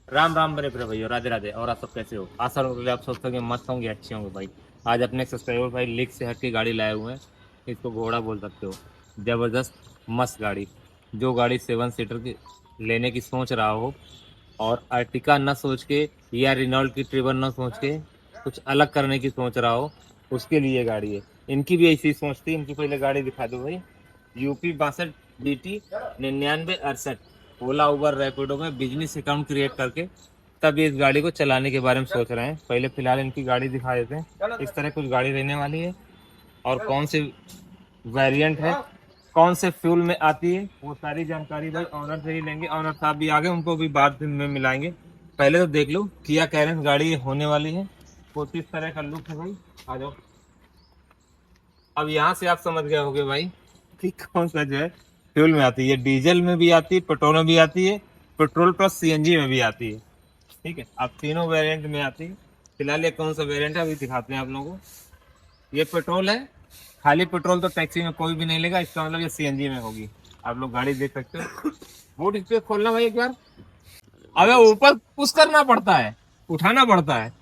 राम राम मेरे प्रिय भैया, राधे राधे। और आप सब कैसे हो? आशा करूँ आप सोचते होंगे मस्त होंगे, अच्छे होंगे भाई। आज अपने सब्सक्राइबर भाई लीक से हट के गाड़ी लाए हुए हैं। इसको घोड़ा बोल सकते हो। ज़बरदस्त मस्त गाड़ी, जो गाड़ी 7 सीटर की लेने की सोच रहा हो और अर्टिका न सोच के या रिनॉल्ट की ट्रिबर न सोच के कुछ अलग करने की सोच रहा हो, उसके लिए गाड़ी है। इनकी भी ऐसी सोच थी। इनकी पहले गाड़ी दिखा दो भाई। यूपी 62 DT 9968 ओला उबर रैपिडो में बिजनेस अकाउंट क्रिएट करके तब ये इस गाड़ी को चलाने के बारे में सोच रहे हैं। पहले फिलहाल इनकी गाड़ी दिखा देते हैं। इस तरह कुछ गाड़ी रहने वाली है और कौन से वेरिएंट है, कौन से फ्यूल में आती है, वो सारी जानकारी भाई ऑनर से ही लेंगे। ऑनर साहब भी आगे, उनको भी बाद में मिलाएंगे। पहले तो देख लो किया कैरेंस गाड़ी होने वाली है, कुछ इस तरह का लुक है भाई। आ जाओ। अब यहाँ से आप समझ गए होगे भाई कि कौन सा जो है फ्यूल में आती है। डीजल में भी आती है, पेट्रोल में भी आती है, पेट्रोल प्लस CNG में भी आती है। ठीक है, अब तीनों वेरिएंट में आती है। फिलहाल ये कौन सा वेरिएंट है अभी दिखाते हैं आप लोगों को। ये पेट्रोल है, खाली पेट्रोल तो टैक्सी में कोई भी नहीं लेगा, इसका मतलब ये CNG में होगी। आप लोग गाड़ी देख सकते हो। बूट इस पे खोलना भाई एक बार। अबे ऊपर पुश करना पड़ता है, उठाना पड़ता है।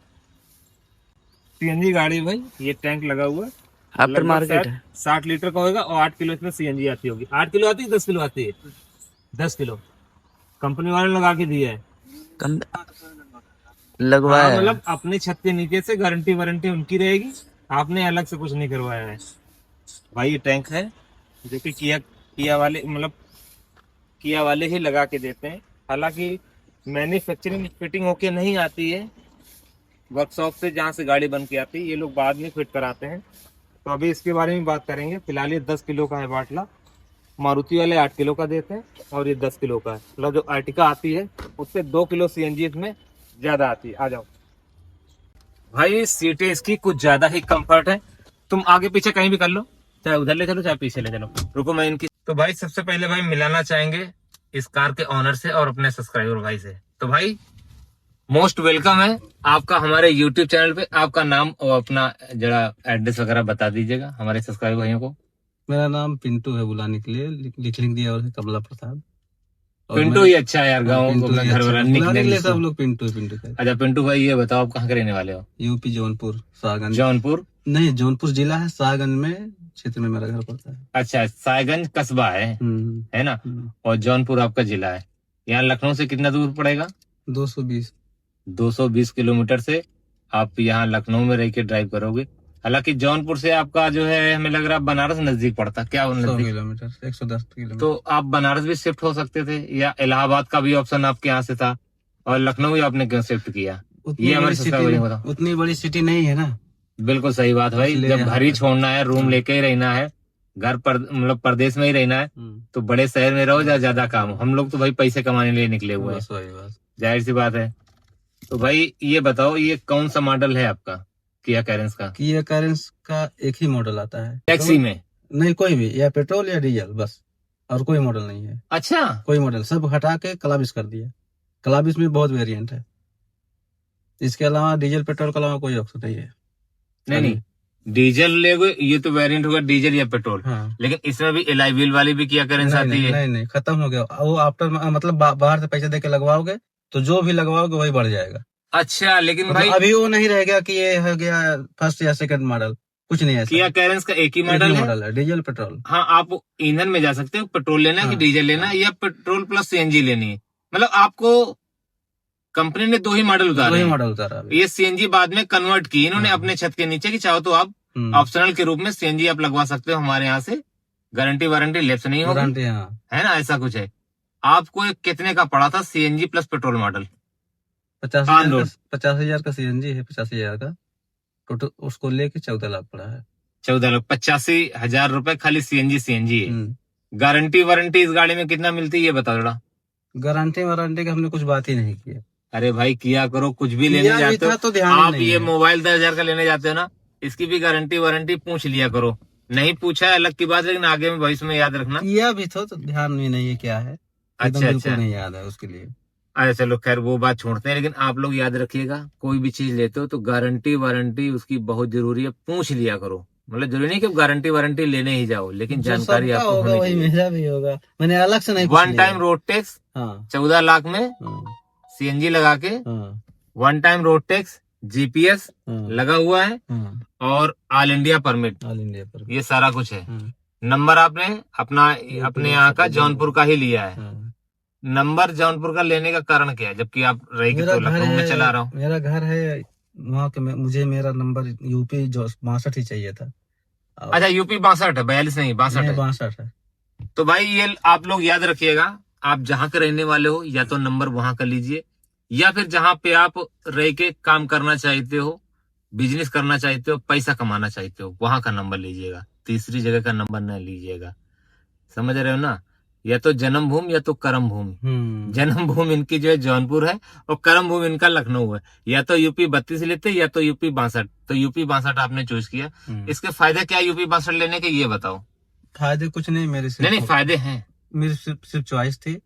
CNG गाड़ी भाई, ये टैंक लगा हुआ है, आफ्टर मार्केट है। 60 लीटर का होगा और 8 किलो इसमें CNG आती होगी। 8 किलो आती है, 10 किलो आती है? 10 किलो कंपनी वाले लगा के दिया है। कम हाँ, लगवाया है। मतलब अपनी छत के नीचे से गारंटी वारंटी उनकी रहेगी, आपने अलग से कुछ नहीं करवाया है भाई। ये टैंक है जो कि किया वाले मतलब किया वाले ही लगा के देते हैं। हालांकि मैन्युफैक्चरिंग फिटिंग होके नहीं आती है, वर्कशॉप से जहाँ से गाड़ी बन के आती है, ये लोग बाद में फिट कराते हैं। तो अभी इसके बारे में बात करेंगे। फिलहाल ये 10 किलो का है बाटला। मारुति वाले 8 किलो का देते हैं और ये 10 किलो का है। मतलब जो अर्टिका आती है उससे 2 किलो CNG इसमें ज्यादा आती है। आ जाओ भाई, सीटें इसकी कुछ ज्यादा ही कंफर्ट है। तुम आगे पीछे कहीं भी कर लो, चाहे उधर ले चलो चाहे पीछे ले चलो। रुको मैं इनकी तो भाई सबसे पहले भाई मिलाना चाहेंगे इस कार के ऑनर से और अपने सब्सक्राइबर भाई से। तो भाई मोस्ट वेलकम है आपका हमारे YouTube चैनल पे। आपका नाम और अपना जरा एड्रेस वगैरह बता दीजिएगा हमारे सब्सक्राइबर भाइयों को। मेरा नाम पिंटू है, बुलाने के लिए लिख दिया और कमला प्रसाद। और पिंटू ही अच्छा है यार, गाँव पिंटू अपना ही घर अच्छा वाला है, बुलाने के लिए निकनेम। सब लोग पिंटू पिंटू कहते अच्छा पिंटू भाई, ये बताओ आप कहाँ के रहने वाले हो? हैं। यूपी जौनपुर सागंज। जौनपुर? नहीं, जौनपुर जिला है, सागंज में क्षेत्र में मेरा घर पड़ता है। अच्छा, सायगंज कस्बा है ना? और जौनपुर आपका जिला है। यहाँ लखनऊ से कितना दूर पड़ेगा? 220। 220 किलोमीटर से आप यहाँ लखनऊ में रह के ड्राइव करोगे। हालांकि जौनपुर से आपका जो है, हमें लग रहा है बनारस नजदीक पड़ता। क्या 100 नजदीक? Kilometre, 110 kilometre. तो आप बनारस भी शिफ्ट हो सकते थे, या इलाहाबाद का भी ऑप्शन आपके यहाँ से था, और लखनऊ ही आपने क्यों शिफ्ट किया? ये हमारे सब्सक्राइबर बताओ। उतनी बड़ी सिटी नहीं है ना। बिल्कुल सही बात भाई। इसलिए जब यहाँ घर ही पे- छोड़ना है, रूम लेके ही रहना है, घर पर मतलब प्रदेश में ही रहना है, तो बड़े शहर में रहो जहाँ ज्यादा काम हो। हम लोग तो भाई पैसे कमाने के लिए निकले हुए हैं, बस वही बात। जाहिर सी बात है। तो भाई ये बताओ, ये कौन सा मॉडल है आपका किया कैरेंस का? किया कैरेंस का एक ही मॉडल आता है टैक्सी में? नहीं, कोई भी, या पेट्रोल या डीजल, बस। और कोई मॉडल नहीं है। अच्छा, कोई मॉडल सब हटा के कलाबिस कर दिया। कलाबिस में बहुत वेरिएंट है। इसके अलावा डीजल पेट्रोल के अलावा कोई ऑप्शन नहीं है। नहीं डीजल लेगो, ये तो वेरिएंट होगा डीजल या पेट्रोल। हाँ। लेकिन इसमें भी एलॉय व्हील वाली भी किया कैरेंस नहीं, आती नहीं, है? नहीं, नहीं, खत्म हो गया वो। आफ्टर मतलब बाहर से पैसे दे के लगवाओगे तो जो भी लगवाओगे वही बढ़ जाएगा। अच्छा, लेकिन मतलब भाई अभी वो नहीं रह गया कि ये हो गया फर्स्ट या सेकंड मॉडल, कुछ नहीं है। किया कैरेंस का एक ही मॉडल है, डीजल पेट्रोल। हाँ। आप ईंधन में जा सकते हो, पेट्रोल लेना है कि हाँ, डीजल लेना है, या पेट्रोल प्लस CNG लेनी है। मतलब आपको कंपनी ने 2 ही मॉडल उतारे वही हैं। मॉडल उतारा अभी। ये CNG बाद में कन्वर्ट की इन्होंने हाँ। अपने छत के नीचे की। चाहो तो आप ऑप्शनल के रूप में CNG आप लगवा सकते हो हमारे यहाँ से। गारंटी वारंटी लेप्स नहीं होगी, गारंटी, हाँ। है ना? ऐसा कुछ है। आपको एक कितने का पड़ा था CNG प्लस पेट्रोल मॉडल? 50,000 का सीएनजी है, 85,000 का टोटल। उसको लेके 14 लाख पड़ा है। 14 लाख 85,000 रुपए खाली CNG है। गारंटी वारंटी इस गाड़ी में कितना मिलती है ये बताओ जरा। गारंटी वारंटी का हमने कुछ बात ही नहीं किया। अरे भाई किया करो, कुछ भी लेने किया भी जाते हो था तो ध्यान ही आप, नहीं ये है। मोबाइल 10,000 का लेने जाते हो ना, इसकी भी गारंटी वारंटी पूछ लिया करो। नहीं पूछा है अलग की बात, लेकिन आगे में भविष्य में याद रखना। किया भी था तो ध्यान में नहीं है क्या है। एकदम अच्छा बिल्कुल अच्छा, नहीं याद है उसके लिए। अच्छा चलो खैर वो बात छोड़ते हैं। लेकिन आप लोग याद रखिएगा, कोई भी चीज लेते हो तो गारंटी वारंटी उसकी बहुत जरूरी है, पूछ लिया करो। मतलब जरूरी नहीं कि गारंटी वारंटी लेने ही जाओ, लेकिन जानकारी सबका आपको होगा होनी वही चाहिए। मेरा भी होगा, मैंने अलग से नहीं वन टाइम रोड टैक्स हाँ। 14 लाख में सीएनजी लगा के, हाँ, 1 टाइम रोड टैक्स, जीपीएस हाँ, लगा हुआ है हाँ, और all India permit, all India पर। ये सारा कुछ है। हाँ, नंबर आपने अपने यहाँ का जौनपुर का ही लिया है। हाँ। नंबर जौनपुर का लेने का कारण क्या है, जबकि आप रही के मेरा तो घर लखनऊ में है, चला रहा हूँ। मेरा घर है वहाँ के, मुझे मेरा नंबर यूपी 62 ही चाहिए था। अच्छा, यूपी 62 है, 42 नहीं 62 है। 62 है। तो भाई ये आप लोग याद रखिएगा, आप जहां के रहने वाले हो या तो नंबर वहां का लीजिए, या फिर जहां पे आप रह के काम करना चाहते हो, बिजनेस करना चाहते हो, पैसा कमाना चाहते हो, वहां का नंबर लीजिएगा। तीसरी जगह का नंबर न लीजिएगा, समझ रहे हो ना। या तो जन्म भूमि या तो कर्म भूमि। जन्म भूमि इनकी जो है जौनपुर है और कर्म भूमि इनका लखनऊ है। या तो यूपी 32 लेते या तो यूपी 62। तो यूपी 62 आपने चूज किया। इसके फायदे क्या यूपी 62 लेने के, ये बताओ। फायदे कुछ नहीं मेरे से। नहीं फायदे हैं, मेरी सिर्फ चॉइस थी।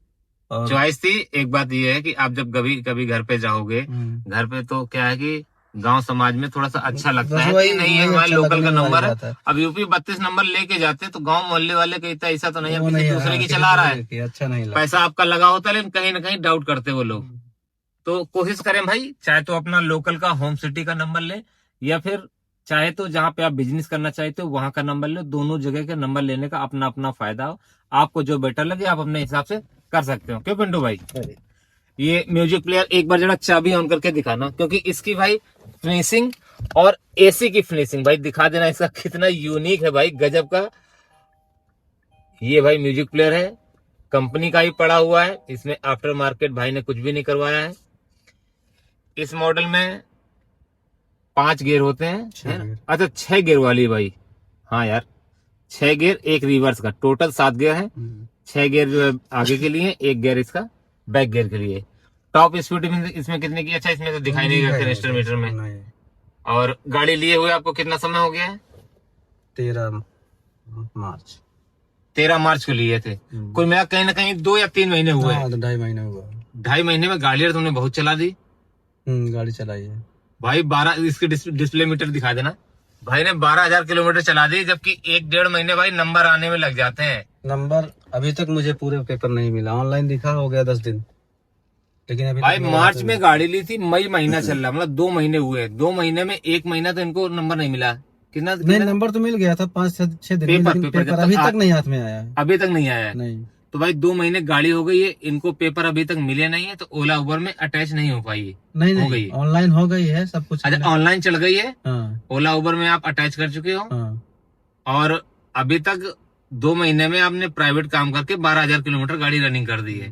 और चॉइस थी। एक बात ये है कि आप जब कभी घर पे जाओगे, घर पे तो क्या है कि गांव समाज में थोड़ा सा अच्छा लगता है कि नहीं है हमारे लोकल का नंबर है। अब यूपी 32 नंबर लेके जाते तो गांव मोहल्ले वाले कहता ऐसा तो नहीं है किसी दूसरे की चला रहा है, अच्छा नहीं लगता। पैसा आपका लगा होता है, लेकिन कहीं ना कहीं डाउट करते वो लोग। तो कोशिश करें भाई, चाहे तो अपना लोकल का होम सिटी का नंबर ले, या फिर चाहे तो जहां पे आप बिजनेस करना चाहते हो वहां का नंबर ले। दोनों जगह के नंबर लेने का अपना अपना फायदा हो। आपको जो बेटर लगे आप अपने हिसाब से कर सकते हो। क्यों पिंटू भाई? ये म्यूजिक प्लेयर एक बार जरा चाबी ऑन करके दिखाना, क्योंकि इसकी भाई फिनिशिंग और एसी की फिनिशिंग भाई दिखा देना, इसका कितना यूनिक है भाई, गजब का। ये भाई म्यूजिक प्लेयर है, कंपनी का ही पड़ा हुआ है, इसमें आफ्टर मार्केट भाई ने कुछ भी नहीं करवाया है। इस मॉडल में 5 गियर होते हैं। अच्छा 6 गियर वाली भाई, हाँ यार 6 गियर, एक रिवर्स का, टोटल 7 गियर है। 6 गियर जो है आगे के लिए, 1 गियर इसका बैक गियर के लिए। टॉप स्पीड इसमें कितने की? अच्छा इसमें तो दिखाई नहीं देगा रेजिस्टर मीटर में। और गाड़ी लिए हुए आपको कितना समय हो गया है? 13 मार्च 13 मार्च को लिए थे। कुल मिला कहीं ना कहीं 2 या 3 महीने हुए। 2.5 महीने हुआ। 2.5 महीने में गाड़ी तुमने बहुत चला दी। गाड़ी चलाई है भाई। 12 इसके डिस्प्ले मीटर दिखा देना। भाई ने 12,000 किलोमीटर चला दी, जबकि 1-1.5 महीने भाई नंबर आने में लग जाते हैं। नंबर अभी तक मुझे पूरे पेपर नहीं मिला, ऑनलाइन दिखा हो गया 10 दिन, लेकिन अभी भाई मार्च में गाड़ी ली थी, मई महीना चल रहा, मतलब 2 महीने हुए। 2 महीने में 1 महीना तो इनको नंबर नहीं मिला। कितना नहीं, नंबर तो मिल गया था 5-6 दिन में, लेकिन पेपर अभी तक नहीं हाथ में आया है। अभी तक नहीं आया है। नहीं। तो भाई 2 महीने गाड़ी हो गई है, इनको पेपर अभी तक मिले नहीं है, तो ओला उबर में अटैच नहीं हो पाई है। नहीं, हो गई, ऑनलाइन हो गई है सब कुछ। अच्छा ऑनलाइन चल गई है। हाँ। ओला उबर में आप अटैच कर चुके हो। हाँ। और अभी तक 2 महीने में आपने प्राइवेट काम करके 12,000 किलोमीटर गाड़ी रनिंग कर दी है।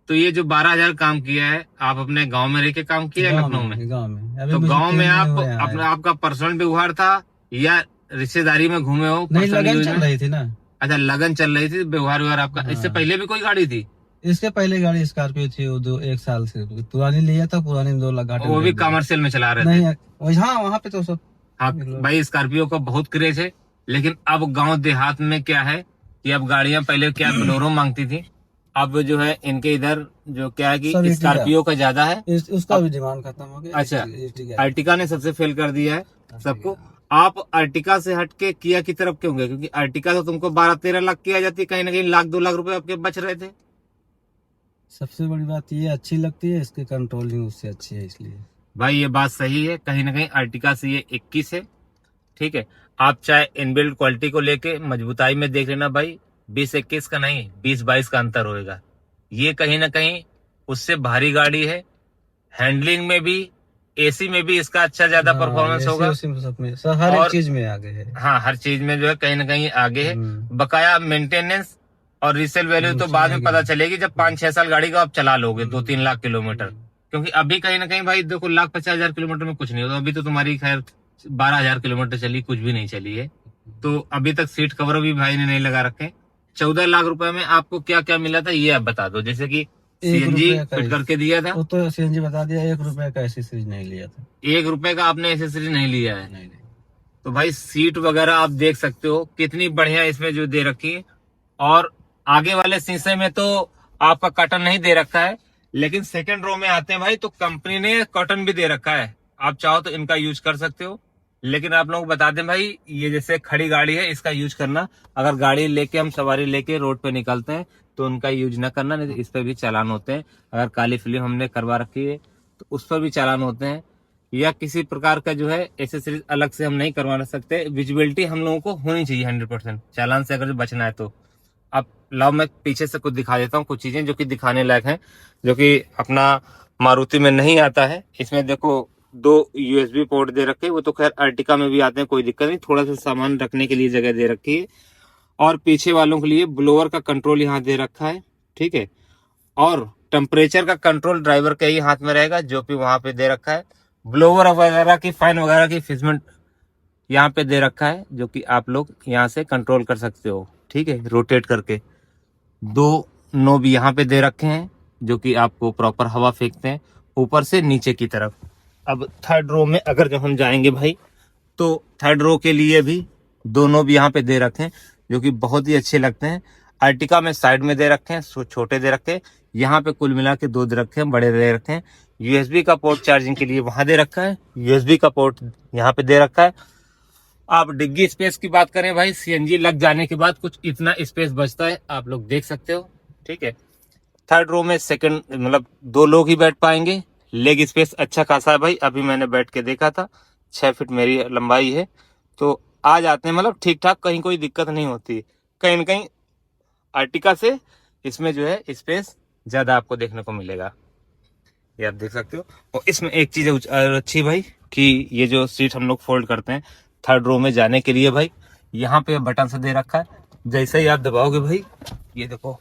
तो ये जो 12,000 काम किया है, आप अपने गांव में रह के काम किया है? लखनऊ में? गांव में। तो गांव में आप अपना आपका पर्सनल व्यवहार था या रिश्तेदारी में घूमे हो? नहीं, लगन चल रही थी ना। अच्छा लगन चल रही थी, व्यवहार आपका। इससे पहले भी कोई गाड़ी थी? इसके पहले गाड़ी स्कॉर्पियो थी, वो 1 साल से पुरानी लिया था, पुरानी 2 लाख गाड़ी। वो भी कमर्शियल में चला रहे थे? नहीं, हाँ वहाँ पे तो सब। हाँ भाई स्कॉर्पियो का बहुत क्रेज है, लेकिन अब गांव देहात में क्या है कि अब गाड़ियां पहले क्या बोलेरो मांगती थी, अब जो है इनके इधर जो क्या है कि स्कॉर्पियो का ज्यादा है। उसका भी डिमांड खत्म हो गया। अच्छा अर्टिका ने सबसे फेल कर दिया है सबको। आप अर्टिका से हटके किया की तरफ क्यों गए? क्योंकि अर्टिका तो तुमको 12-13 लाख की आ जाती है, कहीं ना कहीं 1-2 लाख रुपए आपके बच रहे थे। सबसे बड़ी बात ये अच्छी लगती है, इसकी कंट्रोलिंग उससे अच्छी है, इसलिए भाई ये बात सही है। कहीं ना कहीं अर्टिका से ये 21 है, ठीक है। आप चाहे इनबिल्ट क्वालिटी को लेके मजबूताई में देख लेना भाई, 20-21 का नहीं 20-22 का अंतर होएगा। ये कहीं ना कहीं उससे भारी गाड़ी है। हैंडलिंग में भी, एसी में भी इसका अच्छा ज्यादा परफॉर्मेंस होगा। हर एक चीज में आगे है। हाँ हर चीज में जो है कहीं ना कहीं आगे है। बकाया मेंटेनेंस और रीसेल वैल्यू तो बाद में पता चलेगी जब 5-6 साल गाड़ी का आप चला लोगे 2-3 लाख किलोमीटर। क्योंकि अभी कहीं ना कहीं भाई देखो 1,50,000 किलोमीटर में कुछ नहीं होता। अभी तो तुम्हारी खैर 12,000 किलोमीटर चली, कुछ भी नहीं चली है। तो अभी तक सीट कवर भी भाई ने नहीं लगा रखे। 14 लाख रुपए में आपको क्या क्या मिला था ये आप बता दो। जैसे कि सीएनजी फिट करके दिया था। वो तो सीएनजी बता दिया, 1 रुपए का एसेसरीज नहीं लिया था। 1 रुपए का आपने एसेसरीज नहीं लिया है? नहीं। तो भाई सीट वगैरह आप देख सकते हो कितनी बढ़िया इसमें जो दे रखी है। और आगे वाले शीशे में तो आपका कर्टन नहीं दे रखा है, लेकिन सेकंड रो में आते हैं भाई तो कंपनी ने कर्टन भी दे रखा है। आप चाहो तो इनका यूज कर सकते हो। लेकिन आप लोग बता दें भाई, ये जैसे खड़ी गाड़ी है इसका यूज करना। अगर गाड़ी लेके हम सवारी लेके रोड पे निकलते हैं तो उनका यूज ना करना, नहीं तो इस पर भी चालान होते हैं। अगर काली फिल्म हमने करवा रखी है तो उस पर भी चालान होते हैं। या किसी प्रकार का जो है एसेसरीज अलग से हम नहीं करवा सकते। विजिबिलिटी हम लोगों को होनी चाहिए 100%, चालान से अगर बचना है तो। अब लाओ मैं पीछे से कुछ दिखा देता हूँ, कुछ चीजें जो कि दिखाने लायक हैं, जो कि अपना मारुति में नहीं आता है। इसमें देखो 2 USB पोर्ट दे रखे हैं, वो तो खैर अर्टिका में भी आते हैं, कोई दिक्कत नहीं। थोड़ा सा सामान रखने के लिए जगह दे रखी है। और पीछे वालों के लिए ब्लोअर का कंट्रोल यहाँ दे रखा है, ठीक है। और टेम्परेचर का कंट्रोल ड्राइवर के ही हाथ में रहेगा, जो कि वहां पे दे रखा है। ब्लोअर वगैरह की, फैन वगैरह की फिक्समेंट यहाँ पे दे रखा है, जो कि आप लोग यहाँ से कंट्रोल कर सकते हो, ठीक है, रोटेट करके। 2 नोब यहाँ पे दे रखे हैं, जो कि आपको प्रॉपर हवा फेंकते हैं ऊपर से नीचे की तरफ। अब थर्ड रो में अगर जब हम जाएंगे भाई, तो थर्ड रो के लिए भी 2 नोब यहाँ पे दे रखे हैं, जो कि बहुत ही अच्छे लगते हैं। अर्टिका में साइड में दे रखे हैं, छोटे दे रखे हैं। यहाँ पे कुल मिला के 2 दे रखे हैं, बड़े दे रखे हैं। USB का पोर्ट चार्जिंग के लिए वहां दे रखा है, USB का पोर्ट यहाँ पे दे रखा है। आप डिग्गी स्पेस की बात करें भाई, CNG लग जाने के बाद कुछ इतना स्पेस बचता है, आप लोग देख सकते हो, ठीक है। थर्ड रो में सेकंड मतलब 2 लोग ही बैठ पाएंगे। लेग स्पेस अच्छा खासा है भाई, अभी मैंने बैठ के देखा था, 6 फीट मेरी लंबाई है, तो आ जाते हैं, मतलब ठीक ठाक, कहीं कोई दिक्कत नहीं होती। कहीं ना कहीं अर्टिका से इसमें जो है स्पेस ज्यादा आपको देखने को मिलेगा, ये आप देख सकते हो। और इसमें एक चीज अच्छी भाई, कि ये जो सीट हम लोग फोल्ड करते हैं थर्ड रो में जाने के लिए भाई, यहाँ पे बटन से दे रखा है, जैसे ही आप दबाओगे भाई ये देखो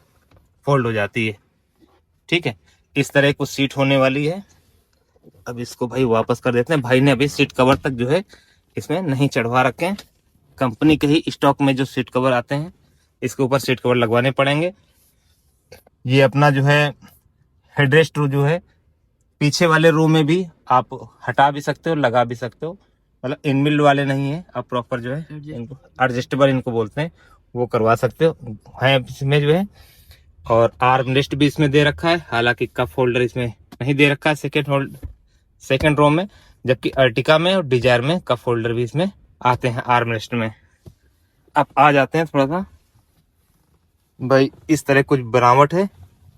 फोल्ड हो जाती है, ठीक है। इस तरह कुछ सीट होने वाली है। अब इसको भाई वापस कर देते हैं। भाई ने अभी सीट कवर तक जो है इसमें नहीं चढ़वा रखे हैं, कंपनी के ही स्टॉक में जो सीट कवर आते हैं, इसके ऊपर सीट कवर लगवाने पड़ेंगे। ये अपना जो है हेडरेस्ट जो है पीछे वाले रो में भी आप हटा भी सकते हो, लगा भी सकते हो, मतलब इनबिल्ड वाले नहीं है, आप प्रॉपर जो है इनको एडजस्टेबल इनको बोलते हैं, वो करवा सकते हो है इसमें जो है। और आर्म रेस्ट भी इसमें दे रखा है, हालांकि कप होल्डर इसमें नहीं दे रखा है सेकेंड रो में, जबकि अर्टिका में और डिजायर में कप होल्डर भी इसमें आते हैं आर्म रेस्ट में। अब आ जाते हैं थोड़ा सा भाई, इस तरह कुछ बनावट है,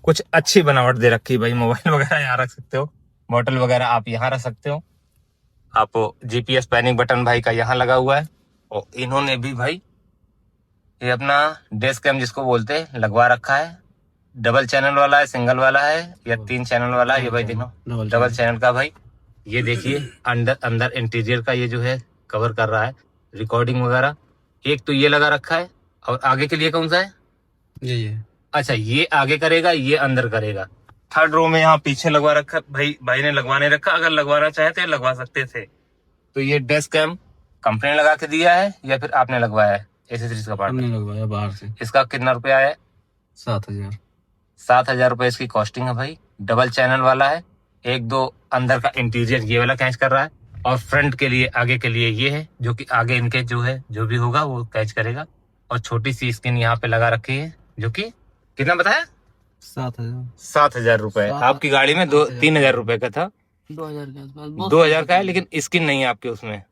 कुछ अच्छी बनावट दे रखी है भाई। मोबाइल वगैरह यहाँ रख सकते हो, बॉटल वगैरह आप यहाँ रख सकते हो। आप GPS पैनिक बटन भाई का यहाँ लगा हुआ है। और इन्होंने भी भाई ये अपना डेस्क कैम जिसको बोलते हैं लगवा रखा है। डबल चैनल वाला है, सिंगल वाला है, या 3 चैनल वाला है, ये भाई देखो डबल चैनल का भाई। ये देखिए अंदर इंटीरियर का ये जो है कवर कर रहा है, रिकॉर्डिंग वगैरह। एक तो ये लगा रखा है, और आगे के लिए कौन सा है? ये अच्छा, ये आगे करेगा, ये अंदर करेगा। थर्ड रो में यहाँ पीछे लगवा रखा भाई ने लगवाने रखा, अगर लगवाना चाहे तो लगवा सकते थे। तो ये डेस्क कैम कंपनी लगा के दिया है या फिर आपने लगवाया है? एसेसरीज का पार्ट हमने लगवाया बाहर से। इसका कितना रुपया है? 7,000। 7,000 रुपए इसकी कॉस्टिंग है भाई। डबल चैनल वाला है, 1-2 अंदर का इंटीरियर ये वाला कैच कर रहा है, और फ्रंट के लिए आगे के लिए ये है, जो कि आगे इनके जो है जो भी होगा वो कैच करेगा। और छोटी सी स्क्रीन यहाँ पे लगा रखी है, जो कि कितना बताया? 7,000। 7,000 रुपए। आपकी गाड़ी में 3,000 रुपए का था, 2000 के आसपास 2,000 का है, लेकिन स्क्रीन नहीं है आपके उसमें,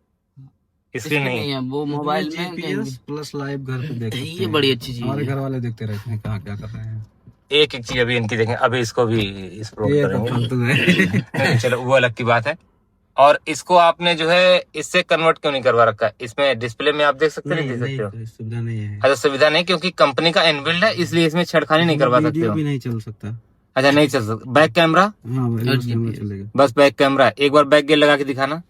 स्क्रीन नहीं है। वो मोबाइल में GPS प्लस लाइव घर पे देख सकते ये हैं। बड़ी अच्छी चीज हमारे है। घर वाले देखते रहते हैं कहाँ क्या कर रहे हैं। एक एक चीज अभी इनकी देखें, अभी इसको भी एक्सप्लोर ये तो करेंगे। फालतू है। नहीं, चलो वो अलग की बात है। और इसको आपने जो है इससे कन्वर्ट क्यों नहीं करवा रखा है? इसमें डिस्प्ले में आप देख सकते नहीं देख सकते हो? कोई सुविधा नहीं है। अच्छा, सुविधा नहीं, क्योंकि कंपनी का इनबिल्ड है, इसलिए इसमें छेड़खानी नहीं करवा सकते वीडियो हो। भी नहीं चल सकता। अच्छा, नहीं चल सकता। Back camera? हाँ भाई, बस कैमरा चलेगा। बस बैक कैमरा। एक बार बैक गियर लगा के दिखाना,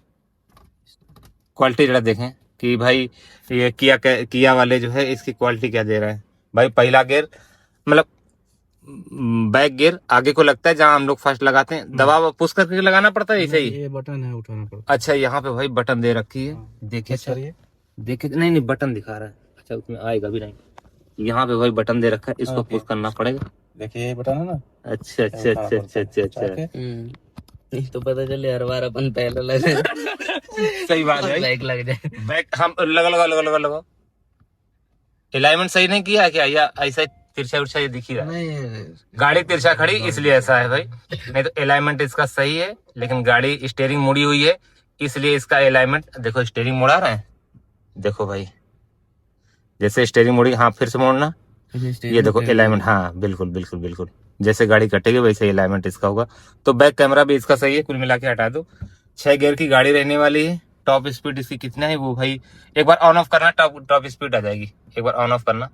क्वालिटी जरा देखें कि भाई ये किया वाले जो है इसकी क्वालिटी क्या दे रहा है। भाई पहला गियर मतलब बैक गियर आगे को लगता है, जहां हम लोग फर्स्ट लगाते हैं, दबाव पुश करके लगाना पड़ता है ऐसे ही। ये बटन है, उठाना पड़ता अच्छा, यहाँ पे भाई बटन दे रखी है, देखिए है। सर, देखिए नहीं बटन दिखा रहा है। अच्छा, उसमें आएगा भी नहीं, यहाँ पे भाई बटन दे रखा है, इसको पुश करना पड़ेगा। देखिए ये बटन है ना। अच्छा अच्छा अच्छा अच्छा अच्छा अच्छा, तो पता चले हर बार अपन पहले लगे सही बात है। बैक लग जाए। बैक हम लगा अलाइनमेंट सही नहीं किया क्या, या ऐसा तिरछा उर्छा ये दिख ही रहा है? नहीं, गाड़ी तिरछा खड़ी इसलिए ऐसा है भाई, नहीं तो अलाइनमेंट इसका सही है, लेकिन गाड़ी स्टीयरिंग मुड़ी हुई है, इसलिए इसका अलाइनमेंट देखो। स्टीयरिंग मुड़ा रहा है, देखो भाई, जैसे स्टीयरिंग मुड़ी, हाँ फिर से मोड़ना, ये देखो अलाइनमेंट, हाँ बिल्कुल बिल्कुल बिल्कुल, जैसे गाड़ी कटेगी वैसे अलाइनमेंट इसका होगा। तो बैक कैमरा भी इसका सही है, कुल मिला के हटा दो। 6 गियर की गाड़ी रहने वाली है। टॉप स्पीड इसकी कितना है वो भाई एक बार ऑन ऑफ करना, टॉप स्पीड आ जाएगी। एक बार ऑन ऑफ करना,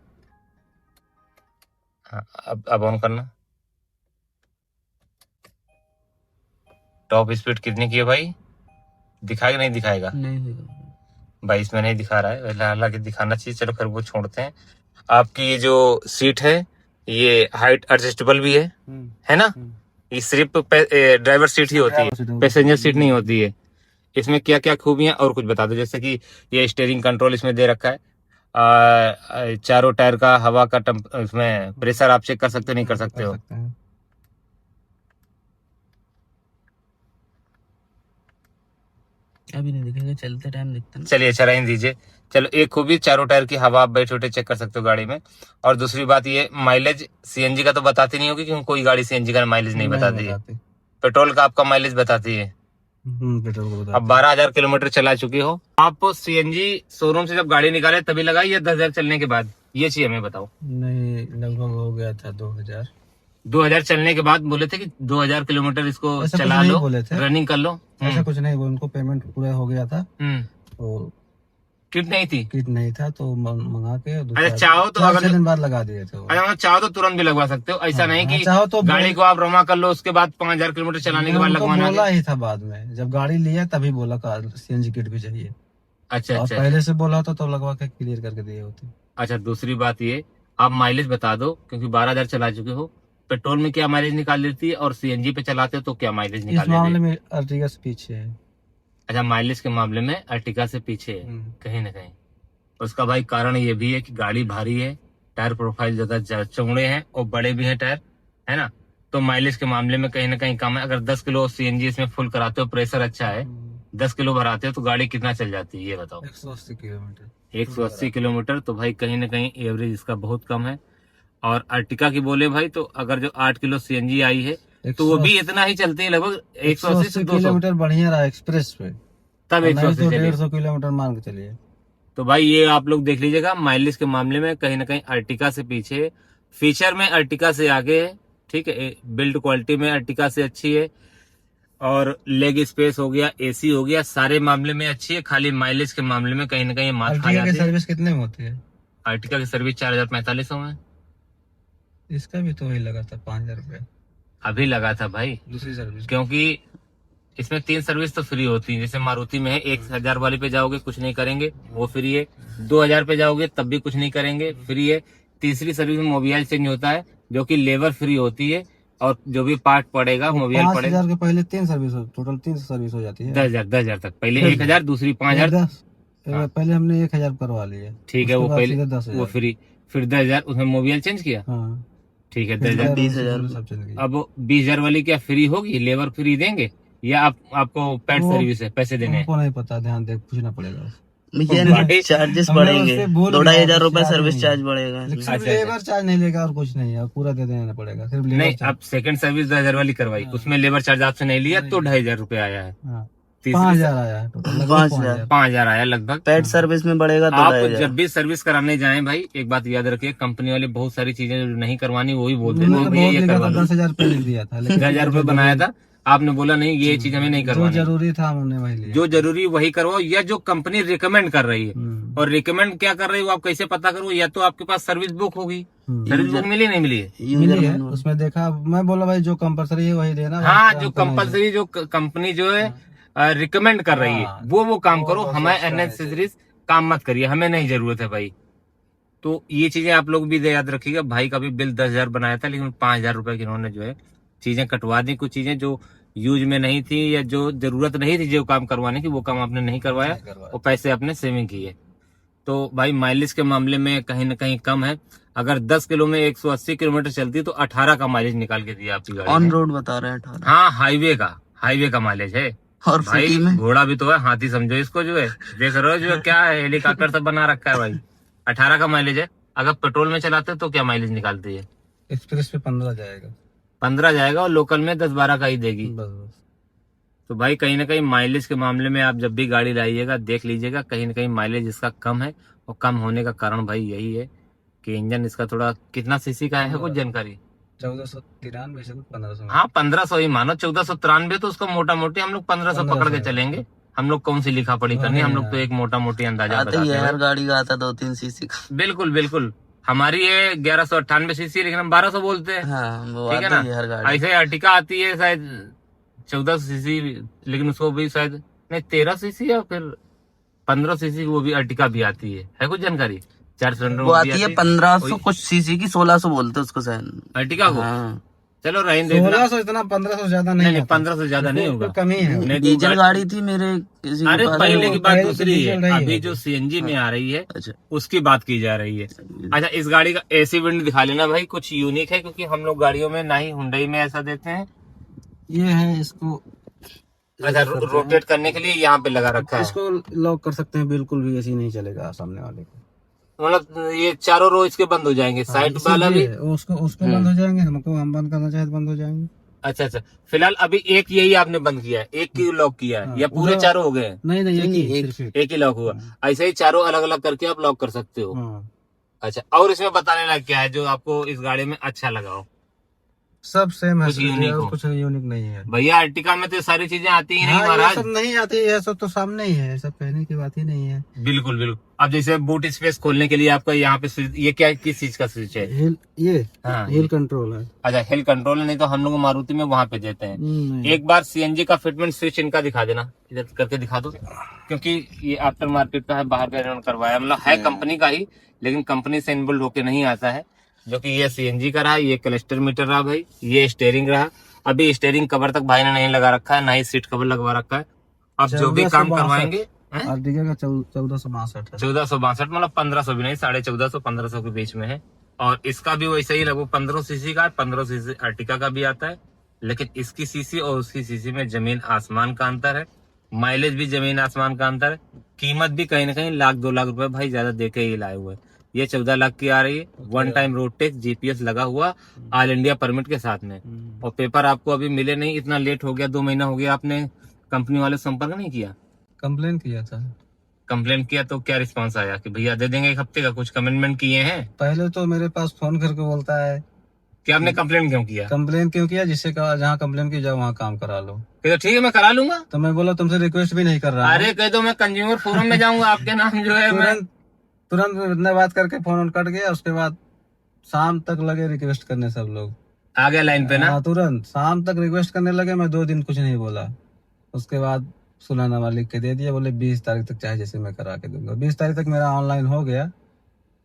हाँ अब ऑन करना। टॉप स्पीड कितनी की है भाई, दिखाएगा नहीं दिखाएगा? नहीं भाई इसमें नहीं दिखा रहा है, हालांकि दिखाना चाहिए। चलो फिर वो छोड़ते हैं। आपकी ये जो सीट है ये हाइट एडजस्टेबल भी है ना? ये सिर्फ ड्राइवर सीट ही होती है, पैसेंजर सीट नहीं होती है। इसमें क्या क्या खूबियां और कुछ बता दो। जैसे कि ये स्टीयरिंग कंट्रोल इसमें दे रखा है, चारों टायर का हवा का इसमें प्रेशर आप चेक कर सकते हो, नहीं कर सकते हो? अभी नहीं दिखेगा, चलते टाइम दिखता ना। चलिए चला इन दीजिए। चलो एक खूबी, चारों टायर की हवा आप बैठे उठे चेक कर सकते हो गाड़ी में। और दूसरी बात ये माइलेज सीएनजी का तो बताती नहीं होगी, क्योंकि कोई गाड़ी सीएनजी का माइलेज नहीं बताती है। पेट्रोल का आपका माइलेज बताती है। पेट्रोल को अब 12,000 किलोमीटर चला चुकी हो आप। सीएनजी शोरूम से जब गाड़ी निकाले तभी लगाई या 10,000 चलने के बाद? ये चीज हमें बताओ। नहीं, लगभग हो गया था 2000। 2000 चलने के बाद बोले थे कि 2000 किलोमीटर इसको ऐसा चला कुछ नहीं लो, बोले थे। रनिंग कर लो। ऐसा कुछ नहीं, उनको पेमेंट पूरा हो गया था। तो किट नहीं थी? किट नहीं था तो मंगा के अच्छा चाहो तो 4 दिन बाद लगा दिए थे वो। अच्छा चाहो तो तुरंत भी लगवा सकते हो, ऐसा नहीं कि चाहो तो गाड़ी को आप रमा कर लो उसके बाद 5,000 किलोमीटर चलाने के बाद उनको लगवाना बोला ही था बाद में, जब गाड़ी लिया तभी बोला सीएनजी किट भी चाहिए। अच्छा और अच्छा पहले से बोला होता तो लगवा के क्लियर करके दिए होते। अच्छा। दूसरी बात ये, आप माइलेज बता दो, क्योंकि 12,000 चला चुके हो। पेट्रोल में क्या माइलेज निकाल लेती है और सीएनजी पे चलाते हो तो क्या माइलेज इस निकाल मामले लेती है? में अर्टिगा से पीछे है। अच्छा माइलेज के मामले में अर्टिगा से पीछे है कहीं ना कहीं। उसका भाई कारण ये भी है कि गाड़ी भारी है, टायर प्रोफाइल ज्यादा चौड़े हैं और बड़े भी हैं टायर, है ना? तो माइलेज के मामले में कहीं ना कहीं कम है। अगर 10 किलो सीएनजी इसमें फुल कराते हो, प्रेशर अच्छा है, 10 किलो भराते हो तो गाड़ी कितना चल जाती है ये बताओ? 180 किलोमीटर। 180 किलोमीटर, तो भाई कहीं ना कहीं एवरेज इसका बहुत कम है। और अर्टिका की बोले भाई तो अगर जो 8 किलो सीएनजी आई है तो वो भी इतना ही चलती है, लगभग 180 से 200 किलोमीटर बढ़िया रहा एक्सप्रेस पे, तब 180 तो चली। 150 किलोमीटर मान के चलिए। तो भाई ये आप लोग देख लीजिएगा, माइलेज के मामले में कहीं ना कहीं अर्टिका से पीछे है। फीचर में अर्टिका से आगे है, ठीक है। बिल्ड क्वालिटी में अर्टिका से अच्छी है, और लेग स्पेस हो गया, एसी हो गया, सारे मामले में अच्छी है। खाली माइलेज के मामले में कहीं ना कहीं मात खा अर्टिगा की जाती है। सर्विस कितने में होती है? अर्टिका की सर्विस 4,045 में। इसका भी तो वही लगा था 5,000 रुपया अभी लगा था भाई, दूसरी सर्विस। क्योंकि इसमें 3 सर्विस तो फ्री होती है। जैसे मारुति में है 1,000 वाली पे जाओगे कुछ नहीं करेंगे, वो फ्री है। 2,000 पे जाओगे तब भी कुछ नहीं करेंगे, फ्री है। तीसरी सर्विस में मोबिल चेंज होता है, जो कि लेबर फ्री होती है, और जो भी पार्ट पड़ेगा मोबिल पड़ेगा। 5,000 के पहले 3 सर्विस, टोटल 3 सर्विस हो जाती है। 10,000 तक, पहले 1,000, दूसरी 5,000। पहले हमने 1,000 करवा लिया, ठीक है, वो पहले 10,000 वो फ्री, फिर 10,000 उसमें मोबिल चेंज किया। हाँ, ठीक है 10,000, 20,000 सब चल गई। अब 20,000 वाली क्या फ्री होगी? लेबर फ्री देंगे या आपको पेड वो सर्विस है, पैसे देने हैं? हमको नहीं पता, ध्यान दे पूछना पड़ेगा। भैया चार्जेस हमने बढ़ेंगे, उससे भूल 2,500 रुपए गया, सर्विस याद चार्ज नहीं। बढ़ेगा लेकिन इसमें। सिर्फ लेबर चार्ज नहीं लेगा और कुछ नहीं है, पूरा दे देना पड़ेगा, सिर्फ लेबर नहीं, चार्ज। अब सेकंड सर्विस 10,000 वाली करवाई, उसमें लेबर चार्ज आपसे नहीं लिया तो 2,500 रुपए आया है। हाँ, तीसरी 5,000 आया है टोटल, लगभग 5,000। 5,000 आया लगभग। पेड सर्विस में बढ़ेगा आप 2,500। जब भी सर्विस कराने जाएं भाई, एक बात याद रखिए, कंपनी वाले बहुत सारी चीजें जो नहीं करवानी वही बोलते हैं, उन्होंने तो भैया बहुत ये लिखा करवा था, दो। 10,000 रुपये लिख दिया था, लेकिन 10,000 रुपए बनाया था, आपने बोला नहीं ये चीज हमें नहीं जो करवानी। जरूरी था हमने वही लिया। जो जरूरी वही करवाओ, या जो कंपनी रिकमेंड कर रही है। और रिकमेंड क्या कर रही है वो आप कैसे पता करो? या तो आपके पास सर्विस बुक होगी, सर्विस बुक मिली नहीं मिली है? मिली है, उसमें देखा, मैं बोला भाई जो कंपलसरी है वही देना। हाँ, जो कंपलसरी जो कंपनी जो है रिकमेंड कर रही है वो काम करो। हमें अननेसेसरी काम मत करिए, हमें नहीं जरूरत है भाई। तो ये चीजें आप लोग भी याद रखिएगा। भाई का भी बिल 10,000 बनाया था, लेकिन 5,000 रुपए की इन्होंने जो है चीजें कटवा दी। कुछ चीजें जो यूज में नहीं थी या जो जरूरत नहीं थी जो काम करवाने की, वो काम आपने नहीं करवाया और पैसे आपने सेविंग किए। तो भाई माइलेज के मामले में कहीं ना कहीं कम है। अगर 10 किलो में 180 किलोमीटर चलती है तो 18 का माइलेज निकाल के दिया आपकी गाड़ी ऑन ने। रोड बता रहे हैं 18। हाँ, हाईवे का माइलेज है। और भाई सिटी में घोड़ा भी तो है, हाथी समझो इसको, जो है देख रहे हो जो क्या है, हेलीकॉप्टर सब बना रखा है भाई। 18 का माइलेज है। अगर पेट्रोल में चलाते हो तो क्या माइलेज निकालती है? एक्सप्रेस पे 15 जाएगा, 15 जाएगा, और लोकल में 10-12 का ही देगी। बस। तो भाई कहीं ना कहीं माइलेज के मामले में आप जब भी गाड़ी लाइएगा देख लीजिएगा, कहीं ना कहीं माइलेज इसका कम है। और कम होने का कारण भाई यही है कि इंजन इसका थोड़ा कितना सीसी का है कुछ जानकारी? 1493 से 1500। हाँ 1500 ही मानो, 1493 तो उसको मोटा मोटी हम लोग 1500 पकड़ के 1500 चलेंगे। हम लोग कौन सी लिखा पढ़ी करनी, हम लोग तो एक मोटा मोटी अंदाजा आते ही बताते है, हैं। हर गाड़ी का आता 2-3 सीसी का। बिल्कुल बिल्कुल, हमारी ये 1198 सीसी, लेकिन हम 1200 बोलते हैं। हाँ वो ठीक है आते ना? ही है हर गाड़ी। ऐसे अर्टिका आती है शायद 1400 सीसी, लेकिन उसको भी शायद नहीं 13 सीसी या फिर 15 सीसी वो भी अर्टिका भी आती है कुछ जानकारी? 4 सिलेंडर वो आती है 1500 कुछ सीसी की, 1600 बोलते हैं उसको शायद अर्टिका को। हाँ। चलो रहेंगे 1600 इतना, 1500 ज्यादा नहीं, नहीं 1500 ज्यादा नहीं होगा, कमी है। नहीं, डीजल गाड़ी थी मेरे किसी के अरे पास। पहले की बात पहले तो दूसरी है, डीजल रही अभी है। जो सीएनजी में आ रही है अच्छा उसकी बात की जा रही है। अच्छा इस गाड़ी का एसी विंड दिखा लेना भाई, कुछ यूनिक है, क्योंकि हम लोग गाड़ियों में ना ही हुंडई में ऐसा देते हैं। ये है, इसको अच्छा रोटेट करने के लिए यहाँ पे लगा रखा है, इसको लॉक कर सकते हैं, बिल्कुल भी ऐसी नहीं चलेगा सामने वाले को। मतलब ये चारों रो इसके बंद हो जाएंगे, साइड वाला भी। उसको बंद हो जाएंगे, हमको हम बंद करना चाहे तो बंद हो जाएंगे। अच्छा अच्छा, फिलहाल अभी एक यही आपने बंद किया है, एक की लॉक किया है, हाँ, या पूरे उधर- चारों हो गए हैं? नहीं एक ही लॉक हुआ, ऐसे ही चारों अलग अलग करके आप लॉक कर सकते हो। हाँ। अच्छा, और इसमें बताने लायक क्या है जो आपको इस गाड़ी में अच्छा लगा हो? सब सेम है, कुछ यूनिक हो? कुछ यूनिक नहीं है। भैया अर्टिका में तो ये सारी चीजें आती ही नहीं हाँ, ये महाराज। सब नहीं आती है, सब तो सामने ही है, सब कहने की बात ही नहीं है। बिल्कुल बिल्कुल। अब जैसे बूट स्पेस खोलने के लिए आपका यहाँ पे स्विच, ये क्या किस चीज का स्विच है? ये हाँ हिल कंट्रोल है। अच्छा हिल कंट्रोल, नहीं तो हम लोग मारुति में वहां पे देते हैं। नहीं। एक बार सीएनजी का फिटमेंट स्विच इनका दिखा देना, इधर करके दिखा दो, क्योंकि ये आफ्टर मार्केट का है, बाहर का इन्होंने करवाया, मतलब है कंपनी का ही, लेकिन कंपनी से इनबिल्ड होके नहीं आता है। जो कि ये सीएनजी का रहा, ये क्लस्टर मीटर रहा भाई, ये स्टेयरिंग रहा। अभी स्टेयरिंग कवर तक भाई ने नहीं लगा रखा है, ना ही सीट कवर लगवा रखा है। अब जो भी काम करवाएंगे, अर्टिगा का 1462 है। 1462 मतलब 1500 भी नहीं, 1450 1500 के बीच में है। और इसका भी वैसे ही लगभग 1500 सीसी का है, 1500 सीसी अर्टिका का भी आता है, लेकिन इसकी सीसी और उसकी सीसी में जमीन आसमान का अंतर है, माइलेज भी जमीन आसमान का अंतर है, कीमत भी कहीं ना कहीं 1-2 लाख रुपए भाई ज्यादा देके ही लाए हुए। ये 14 लाख की आ रही है, 1 टाइम रोड टैक्स, जीपीएस लगा हुआ, ऑल इंडिया परमिट के साथ में, और पेपर आपको अभी मिले नहीं, इतना लेट हो गया, 2 महीना हो गया, आपने कंपनी वाले से संपर्क नहीं किया? कंप्लेन किया था। कंप्लेन किया तो क्या रिस्पांस आया कि भैया दे देंगे 1 हफ्ते का, कुछ कमिटमेंट किए हैं? पहले तो मेरे पास फोन करके बोलता है कि आपने कंप्लेन क्यों किया? कंप्लेन क्यों किया, जिससे कहा जहाँ कंप्लेन की जाओ वहाँ काम करा लो। तो ठीक है मैं करा लूंगा। तो मैं बोला तुमसे रिक्वेस्ट भी नहीं कर रहा हूँ। अरे कह दो मैं कंज्यूमर फोरम में जाऊंगा, आपके नाम जो है मैं तुरंत इतना बात करके फोन कट गया। उसके बाद शाम तक लगे रिक्वेस्ट करने सब लोग, आ गया लाइन पे ना। हाँ, तुरंत शाम तक रिक्वेस्ट करने लगे। मैं 2 दिन कुछ नहीं बोला। उसके बाद सुलहनामा लिख के दे दिया, बोले 20 तारीख तक चाहे जैसे मैं करा के दूंगा। 20 तारीख तक मेरा ऑनलाइन हो गया।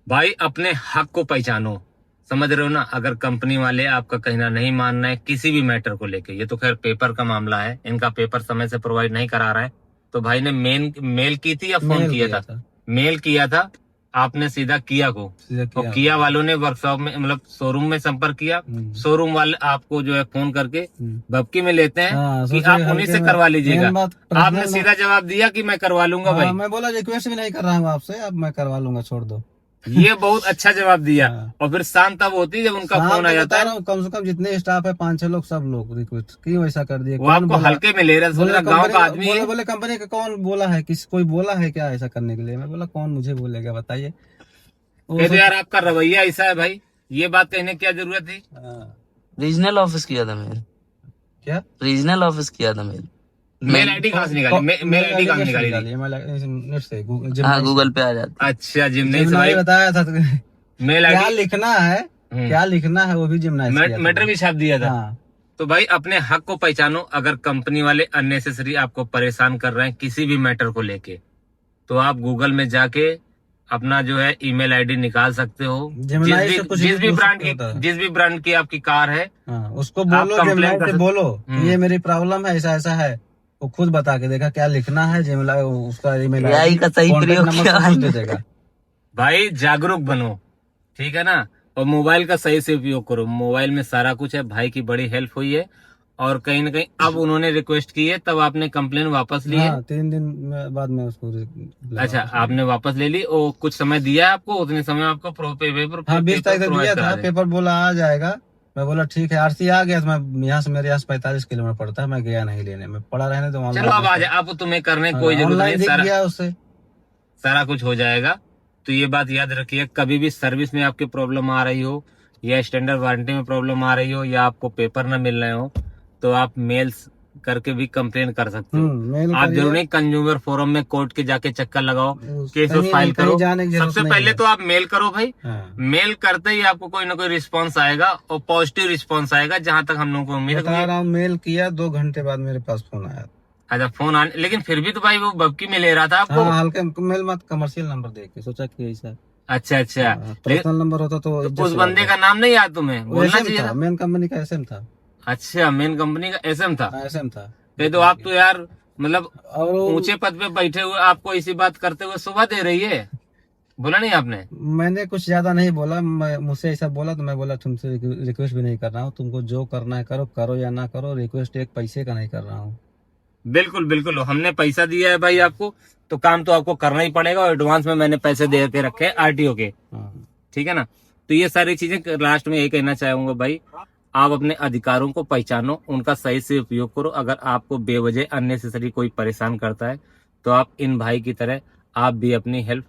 भाई अपने हक को पहचानो, समझ रहे हो ना? अगर कंपनी वाले आपका कहना नहीं मानना है किसी भी मैटर को लेके, ये तो खैर पेपर का मामला है, इनका पेपर समय से प्रोवाइड नहीं करा रहा है, तो भाई ने मेल की थी या फोन किया था? मेल किया था आपने सीधा किया को, तो किया वालों ने वर्कशॉप में मतलब शोरूम में संपर्क किया, शोरूम वाले आपको जो है फोन करके बबकी में लेते हैं कि आप उन्हीं से करवा लीजिएगा। आपने सीधा जवाब दिया कि मैं करवा लूंगा। भाई मैं बोला रिक्वेस्ट भी नहीं कर रहा हूँ आपसे, अब मैं करवा लूंगा, छोड़ दो। ये बहुत अच्छा जवाब दिया। और फिर शाम तब होती है जब उनका फोन आ जाता है। कम से कम जितने स्टाफ है 5-6 लोग, सब लोग रिक्वेस्ट क्यों ऐसा कर दिए? वो आपको हल्के में ले रहे हैं, गाँव का आदमी है। बोले कंपनी का कौन बोला है, कोई बोला है क्या ऐसा करने के लिए? मैं बोला कौन मुझे बोलेगा बताइए। तो यार आपका रवैया ऐसा है भाई, ये बात कहने की क्या जरूरत थी? रीजनल ऑफिस किया था मेरे, क्या रीजनल ऑफिस किया था मेरे। मेल आईडी कहाँ से निकाली? मेल आईडी कहाँ से निकाली? नेट से हाँ गूगल पे आ जाती। अच्छा जिमनाई से भाई बताया था। मेल क्या आईडी लिखना है, क्या लिखना है वो भी जिमनाई मैटर भी छाप दिया था। हाँ। तो भाई अपने हक को पहचानो। अगर कंपनी वाले अननेसेसरी आपको परेशान कर रहे हैं किसी भी मैटर को लेके, तो आप गूगल में जाके अपना जो है ईमेल आईडी निकाल सकते हो। जिस भी ब्रांड की आपकी कार है, उसको बोलो, जेमिनाई से बोलो ये मेरी प्रॉब्लम है, ऐसा ऐसा है। वो खुद बता के देखा क्या लिखना है, जेमिनाई उसका ईमेल आईडी का सही प्रयोग दे देगा। भाई जागरूक बनो, ठीक है ना? और मोबाइल का सही से उपयोग करो। मोबाइल में सारा कुछ है। भाई की बड़ी हेल्प हुई है, और कहीं ना कहीं अब उन्होंने रिक्वेस्ट की है, तब आपने कंप्लेन वापस ली है। 3 दिन बाद में उसको अच्छा आपने वापस ले ली, और कुछ समय दिया है आपको? उतने समय आपको पेपर 20 तारीख तक दिया था, पेपर बोला आ जाएगा। मैं बोला ठीक है, आरसी आ गया। तो मैं यहाँ से, मेरे यहाँ से 45 किलोमीटर पड़ता है, मैं गया नहीं लेने, मैं पड़ा रहने तो चलो अब आ जाए। अब तुम्हें करने कोई जरूरत नहीं, उससे सारा कुछ हो जाएगा। तो ये बात याद रखिए, कभी भी सर्विस में आपकी प्रॉब्लम आ रही हो या स्टैंडर्ड वारंटी में प्रॉब्लम आ रही हो या आपको पेपर ना मिल रहे हो, तो आप मेल्स करके भी कंप्लेन कर सकते हो। मेल आप करिए। जरूर नहीं कंज्यूमर फोरम में कोर्ट के जाके चक्कर लगाओ, केस कहीं फाइल नहीं, करो। कहीं जाने की जरूरत सबसे नहीं पहले है। तो आप मेल करो भाई। हाँ। मेल करते ही आपको कोई ना कोई रिस्पांस आएगा और पॉजिटिव रिस्पांस आएगा, जहां तक हम लोगों को उम्मीद बता है। रहा हूँ, मेल किया 2 घंटे बाद मेरे पास फोन आया। अच्छा, फोन आने, लेकिन फिर भी तो भाई वो बबकी में ले रहा था आपको। हाँ, हल्के मेल मत, कमर्शियल नंबर देख के सोचा कि ऐसा अच्छा अच्छा, पर्सनल नंबर होता तो तो इज्जत उस से बंदे बात का नाम नहीं याद तुम्हें? वो बोलना एसएम चाहिए था, था। मेन कंपनी का एसएम था। अच्छा, मेन कंपनी का एसएम था। एसएम था। ये तो आप तो यार मतलब और वो ऊंचे पद पे बैठे हुए आपको ऐसी बात करते हुए सुबह दे रही है, बोला नहीं आपने? मैंने कुछ ज्यादा नहीं बोला, मुझसे ऐसा बोला तो मैं बोला तुमसे रिक्वेस्ट भी नहीं कर रहा हूँ, तुमको जो करना है करो, करो या ना करो, रिक्वेस्ट एक पैसे का नहीं कर रहा हूँ। बिल्कुल बिल्कुल, हमने पैसा दिया है भाई आपको, तो काम तो आपको करना ही पड़ेगा, और एडवांस में मैंने पैसे दे के रखे हैं आरटीओ के। हाँ। ठीक है ना? तो ये सारी चीजें लास्ट में यही कहना चाहूंगा भाई, आप अपने अधिकारों को पहचानो, उनका सही से उपयोग करो। अगर आपको बेवजह अननेसेसरी कोई परेशान करता है, तो आप इन भाई की तरह आप भी अपनी हेल्प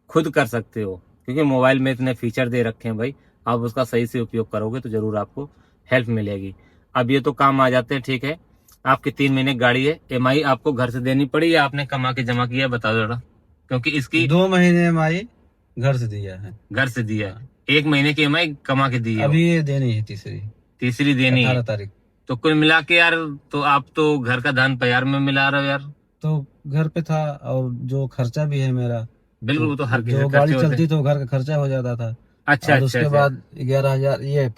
खुद कर सकते हो, क्योंकि मोबाइल में इतने फीचर दे रखे हैं भाई, आप उसका सही से उपयोग करोगे तो जरूर आपको हेल्प मिलेगी। अब ये तो काम आ जाते हैं, ठीक है। आपकी 3 महीने की गाड़ी है, EMI आपको घर से देनी पड़ी या आपने कमा के जमा किया, बता दो जरा, क्योंकि इसकी 2 महीने EMI घर से दिया है। घर से दिया है, 1 महीने की EMI कमा के दी है, अभी ये देनी है तीसरी देनी है। 18 तारीख। तो कुल मिला के यार, तो आप तो घर का धान प्यार में मिला रहे हो यार। तो घर पे था, और जो खर्चा भी है मेरा, बिल्कुल, वो तो हर किसी जो के गाड़ी खर्चे होते चलती हैं। तो घर का खर्चा हो जाता था। अच्छा और अच्छा उसके अच्छा बाद 11,000 ये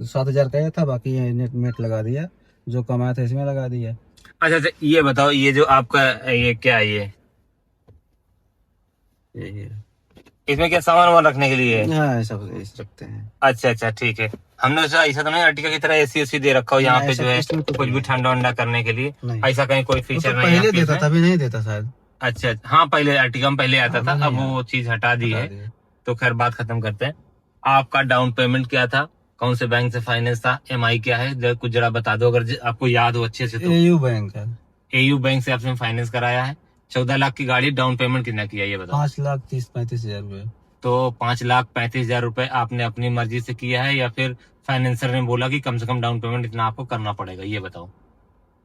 7,000 का ये था, बाकी ये नेट मेट लगा दिया, जो कमाया था इसमें लगा दिया। अच्छा अच्छा, ये बताओ, ये जो आपका ये क्या है, ये यही है। इसमें क्या सामान वामान रखने के लिए है? हाँ, ऐसा ऐसे रखते हैं। अच्छा अच्छा, ठीक है। हमने सोचा ऐसा तो नहीं अर्टिका की तरह एसी उसी दे रखा हो यहाँ पे, ऐसा जो है इसमें कुछ कुछ भी नहीं। ठंडा वंडा करने के लिए, नहीं, ऐसा कहीं कोई वो फीचर तो नहीं है पहले आपके देता इसमें? था, अभी नहीं देता शायद। अच्छा, हाँ पहले अर्टिका में पहले आता था, हाँ, अब नहीं वो चीज हटा दी बता है। दिए। तो खैर बात खत्म करते हैं। आपका डाउन पेमेंट क्या था, कौन से बैंक से फाइनेंस था, EMI क्या है, कुछ जरा बता दो अगर आपको याद हो अच्छे से तो। AU बैंक है। AU बैंक से आपने फाइनेंस कराया है, 14 लाख की गाड़ी, डाउन पेमेंट कितना किया ये बताओ? 5,30,35,000 रुपए। तो 5,35,000 रुपए आपने अपनी मर्जी से किया है, या फिर फाइनेंसर ने बोला कि कम से कम डाउन पेमेंट इतना आपको करना पड़ेगा, ये बताओ?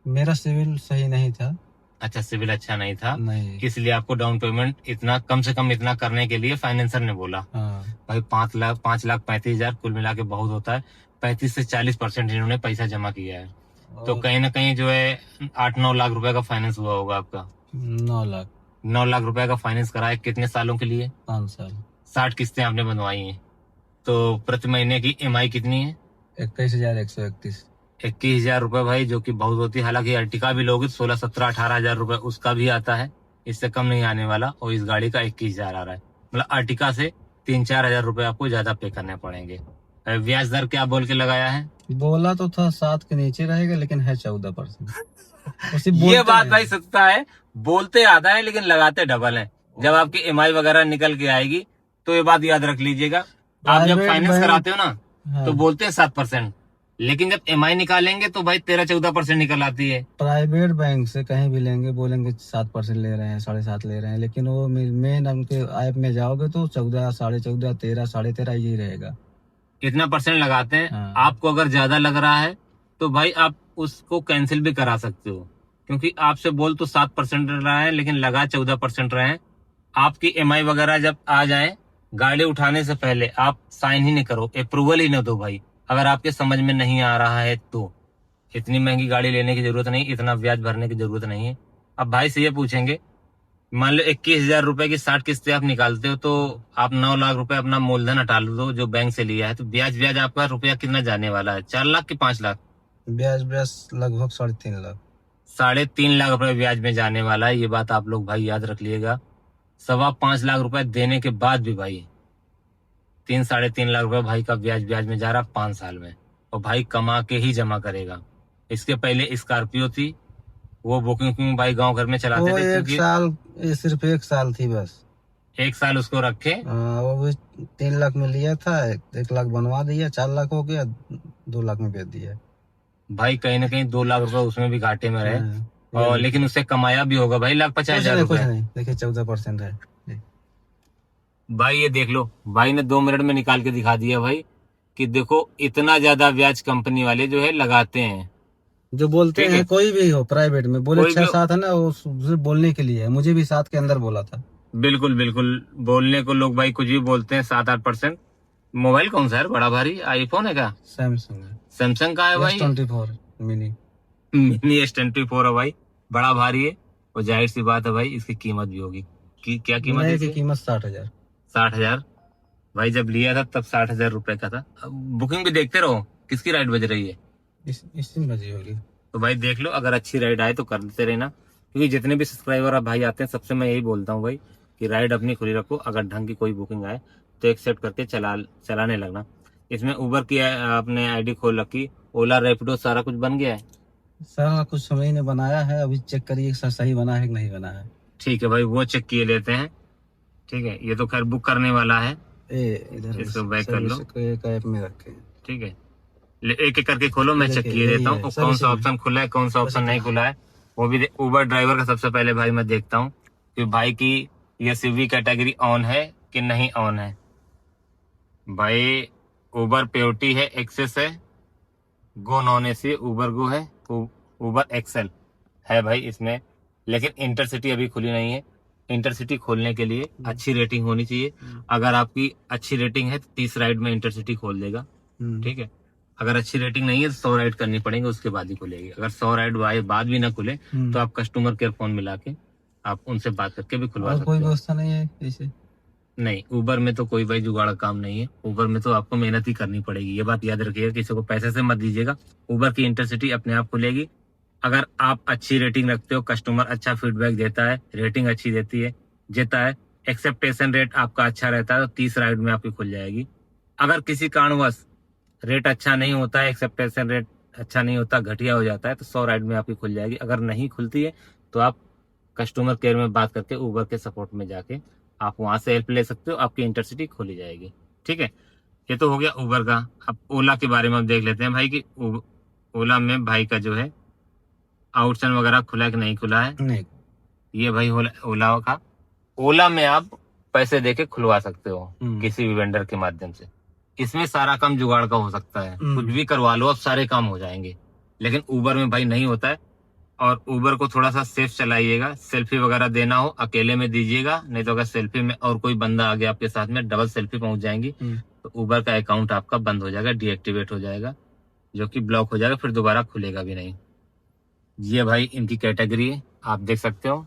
मेरा सिविल सही नहीं था। अच्छा, सिविल अच्छा नहीं था, नहीं। इसलिए आपको डाउन पेमेंट इतना, कम से कम इतना करने के लिए फाइनेंसर ने बोला। हाँ। भाई 5,35,000 कुल मिला के बहुत होता है, 35 से 40% इन्होंने पैसा जमा किया है। तो और कहीं ना कहीं जो है 8-9 लाख रुपए का फाइनेंस हुआ होगा आपका। 9 लाख। 9 लाख रुपए का फाइनेंस कराया, कितने सालों के लिए? 5 साल। 60 किस्तें आपने बनवाई हैं। तो प्रति महीने की EMI कितनी है? 21,131। 21,000 रुपए भाई, जो कि बहुत होती है। हालांकि अर्टिका भी लोगे 16, 17, 18,000 रुपए उसका भी आता है, इससे कम नहीं आने वाला, और इस गाड़ी का 21,000 आ रहा है। मतलब अर्टिका से 3-4 हजार रुपए आपको ज्यादा पे करने पड़ेंगे। ब्याज दर क्या बोल के लगाया है? बोला तो था 7 के नीचे रहेगा, लेकिन है 14%। ये बात भाई सत्ता है, बोलते आधा है लेकिन लगाते डबल है। जब आपकी EMI वगैरह निकल के आएगी तो ये बात याद रख लीजिएगा। आप जब प्राइवेट फाइनेंस बैंक- कराते हो ना, हाँ। तो बोलते हैं 7%, लेकिन जब EMI निकालेंगे तो भाई 13-14% निकल आती है। प्राइवेट बैंक से कहीं भी लेंगे, बोलेंगे 7% ले रहे हैं, 7.5% ले रहे हैं, लेकिन वो मेन उनके ऐप में जाओगे तो 14, 14.5, 13, 13.5 यही रहेगा। इतना परसेंट लगाते हैं। हाँ। आपको अगर ज्यादा लग रहा है तो भाई आप उसको कैंसिल भी करा सकते हो, क्योंकि आपसे बोल तो 7% रहा है, लेकिन लगा 14% रहे हैं। आपकी EMI वगैरह जब आ जाए, गाड़ी उठाने से पहले आप साइन ही नहीं करो, अप्रूवल ही न दो भाई, अगर आपके समझ में नहीं आ रहा है तो। इतनी महंगी गाड़ी लेने की जरूरत नहीं, इतना ब्याज भरने की जरूरत नहीं है। अब भाई से ये पूछेंगे, मान लो 21,000 रुपए की 60 किस्तें आप निकालते हो, तो आप 9 लाख रुपए अपना मूलधन हटा लो जो बैंक से लिया है, तो ब्याज आपका रुपया कितना जाने वाला है? 4 लाख कि 5 लाख? ब्याज लगभग 3.5 लाख। 3.5 लाख रुपए ब्याज में जाने वाला है। ये बात आप लोग भाई याद रख लिएगा। 5.25 लाख रुपए देने के बाद भी भाई 3-3.5 लाख रुपए भाई का ब्याज में जा रहा 5 साल में, और भाई कमा के ही जमा करेगा। इसके पहले स्कॉर्पियो थी, वो बुकिंग भाई गांव घर में चलाते वो थे, 1 क्योंकि साल, ये सिर्फ 1 साल थी बस। 1 साल उसको रखे। वो भी 3 लाख में लिया था, 1 लाख बनवा दिया, 4 लाख हो गया, 2 लाख में बेच दिया। भाई कहीं ना कहीं 2 लाख रुपए उसमें भी घाटे में रहे, हाँ। और लेकिन उससे कमाया भी होगा भाई 1,50,000 कुछ रुपए। नहीं, देखिए 14% है। भाई ये देख लो, भाई ने 2 मिनट में निकाल के दिखा दिया भाई कि देखो इतना ज्यादा ब्याज कंपनी वाले जो है लगाते हैं। जो बोलते ठीक हैं है, कोई भी हो प्राइवेट में बोले कोई भी 6-7 है ना, वो सिर्फ बोलने के लिए है। मुझे भी 7 के अंदर बोला था। बिल्कुल बिल्कुल, बोलने को लोग भाई कुछ भी बोलते हैं। 7-8%। मोबाइल कौन सा है बड़ा भारी, आईफोन है क्या? सैमसंग है, सैमसंग का है भाई। S24 mini. मिनी S24 है भाई, बड़ा भारी है। और जाहिर सी बात है भाई इसकी कीमत भी होगी। कि क्या कीमत है नए की इसकी? कीमत 60,000। 60,000। भाई जब लिया था तब 60,000 रुपए का था। अब बुकिंग भी देखते रहो किसकी राइड बज रही है। इसी में बजी होगी। तो भाई देख लो, अगर अच्छी राइड आए तो कर देते रहना, क्योंकि जितने भी सब्सक्राइबर भाई आते हैं सबसे मैं यही बोलता हूँ भाई कि राइड अपनी खुली रखो। अगर ढंग की कोई बुकिंग आए तो एक्सेप्ट करके चलाने लगना। इसमें उबर की आपने आईडी खोल रखी, ओला रैपिडो सारा कुछ बन गया है। सारा कुछ समय ने बनाया है, अभी चेक करिए सही बना है कि नहीं बना है। ठीक है भाई, वो चेक किए लेते हैं। ठीक है, ये तो खैर बुक करने वाला है। इधर इसको बैक कर लो। को एक ऐप में रखे हैं। ठीक है, एक एक करके खोलो, मैं चेक किए देता हूँ कौन सा ऑप्शन खुला है कौन सा ऑप्शन नहीं खुला है। वो भी उबर ड्राइवर का सबसे पहले भाई मैं देखता हूँ कि भाई की ये सीवी कैटेगरी ऑन है कि नहीं ऑन है। भाई उबर प्योरिटी है, एक्सेस है, गो नॉन एसी उबर गो है, उबर एक्सेल है भाई इसमें। लेकिन इंटरसिटी अभी खुली नहीं है। इंटरसिटी खोलने के लिए अच्छी रेटिंग होनी चाहिए। अगर आपकी अच्छी रेटिंग है तो 30 राइड में इंटरसिटी खोल देगा। ठीक है, अगर अच्छी रेटिंग नहीं है तो 100 राइड करनी पड़ेगी, उसके बाद ही खुलेगी। अगर 100 राइड बाद भी ना खुले तो आप कस्टमर केयर फोन मिला के आप उनसे बात करके भी खुलवा सकते कोई हो। व्यवस्था नहीं है ऐसे? नहीं, उबर में तो कोई भाई जुगाड़ का काम नहीं है। उबर में तो आपको मेहनत ही करनी पड़ेगी, ये बात याद रखिएगा। किसी को पैसे से मत दीजिएगा। उबर की इंटरसिटी अपने आप खुलेगी। अगर आप अच्छी रेटिंग रखते हो, कस्टमर अच्छा फीडबैक देता है, रेटिंग अच्छी देता है, एक्सेप्टेशन रेट आपका अच्छा रहता है तो 30 राइड में आपकी खुल जाएगी। अगर किसी कारणवश रेट अच्छा नहीं होता है, एक्सेप्टेशन रेट अच्छा नहीं होता, घटिया हो जाता है, तो 100 राइड में आपकी खुल जाएगी। अगर नहीं खुलती है तो आप कस्टमर केयर में बात करके उबर के सपोर्ट में जाके आप वहां से हेल्प ले सकते हो, आपकी इंटरसिटी खोली जाएगी। ठीक है, ये तो हो गया उबर का। अब ओला के बारे में हम देख लेते हैं भाई कि ओला में भाई का जो है आउटसन वगैरह खुला है कि नहीं खुला है। नहीं। ये भाई ओला का, ओला में आप पैसे देके खुलवा सकते हो किसी भी वेंडर के माध्यम से। इसमें सारा काम जुगाड़ का हो सकता है, कुछ भी करवा लो, अब सारे काम हो जाएंगे। लेकिन उबर में भाई नहीं होता है। और उबर को थोड़ा सा सेफ चलाइएगा। सेल्फी वगैरह देना हो अकेले में दीजिएगा, नहीं तो अगर सेल्फी में और कोई बंदा आ गया आपके साथ में, डबल सेल्फी पहुंच जाएंगी तो उबर का अकाउंट आपका बंद हो जाएगा, डीएक्टिवेट हो जाएगा, जो कि ब्लॉक हो जाएगा, फिर दोबारा खुलेगा भी नहीं। ये भाई इनकी कैटेगरी है, आप देख सकते हो।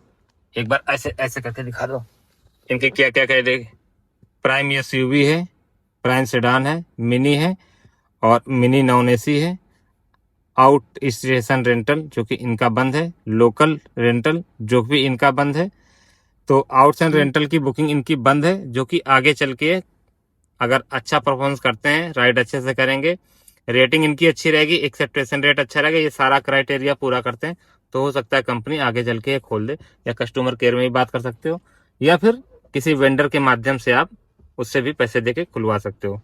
एक बार ऐसे ऐसे करके दिखा दो इनके क्या क्या कैटेगरी। प्राइम एसयूवी है, प्राइम सेडान है, मिनी है और मिनी नॉन एसी है। आउट स्टेशन रेंटल जो कि इनका बंद है, लोकल रेंटल जो भी इनका बंद है। तो आउटसाइड रेंटल की बुकिंग इनकी बंद है, जो कि आगे चल के अगर अच्छा परफॉर्मेंस करते हैं, राइड अच्छे से करेंगे, रेटिंग इनकी अच्छी रहेगी, एक्सेप्टेशन रेट अच्छा रहेगा, ये सारा क्राइटेरिया पूरा करते हैं तो हो सकता है कंपनी आगे चल के खोल दे। या कस्टमर केयर में भी बात कर सकते हो, या फिर किसी वेंडर के माध्यम से आप उससे भी पैसे देके खुलवा सकते हो।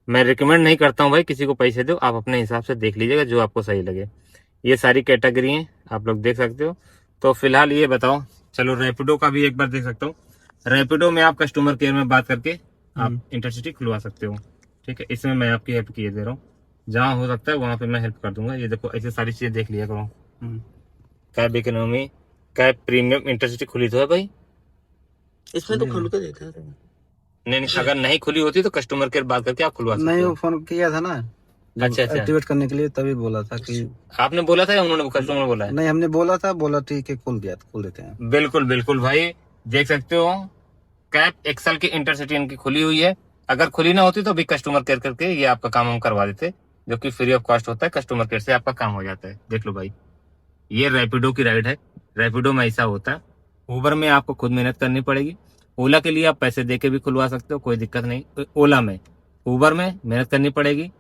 मैं रिकमेंड नहीं करता हूँ भाई किसी को पैसे दो, आप अपने हिसाब से देख लीजिएगा जो आपको सही लगे। ये सारी कैटेगरी हैं, आप लोग देख सकते हो। तो फिलहाल ये बताओ, चलो रैपिडो का भी एक बार देख सकता हूँ। रैपिडो में आप कस्टमर केयर में बात करके आप इंटरसिटी खुलवा सकते हो। ठीक है, इसमें मैं आपकी हेल्प किए दे रहा हूँ, जहाँ हो सकता है वहां पे मैं हेल्प कर दूंगा। ये देखो ऐसी सारी चीजें देख लिया करो। Cab economy, cab premium, intercity खुली तो है भाई इसमें तो खुल के देखा था। नहीं, अगर नहीं खुली होती तो कस्टमर केयर बात करके आप खुलवा सकते नहीं, हो। वो फोन किया था ना अच्छा एक्टिवेट करने के लिए, तभी बोला था कि आपने बोला था या उन्होंने कस्टमर बोला है? नहीं, हमने बोला था, बोला ठीक है खोल दिया, खोल देते हैं। बिल्कुल बिल्कुल भाई, देख सकते हो कैब एक्सल की इंटरसिटी इनकी खुली हुई है। अगर खुली ना होती तो भी कस्टमर केयर करके ये आपका काम हम करवा देते, जो कि फ्री ऑफ कॉस्ट होता है। कस्टमर केयर से आपका काम हो जाता है। देख लो भाई, ये रैपिडो की राइड है। रैपिडो में ऐसा होता है। उबर में आपको खुद मेहनत करनी पड़ेगी। ओला के लिए आप पैसे दे के भी खुलवा सकते हो, कोई दिक्कत नहीं ओला में। उबर में मेहनत करनी पड़ेगी।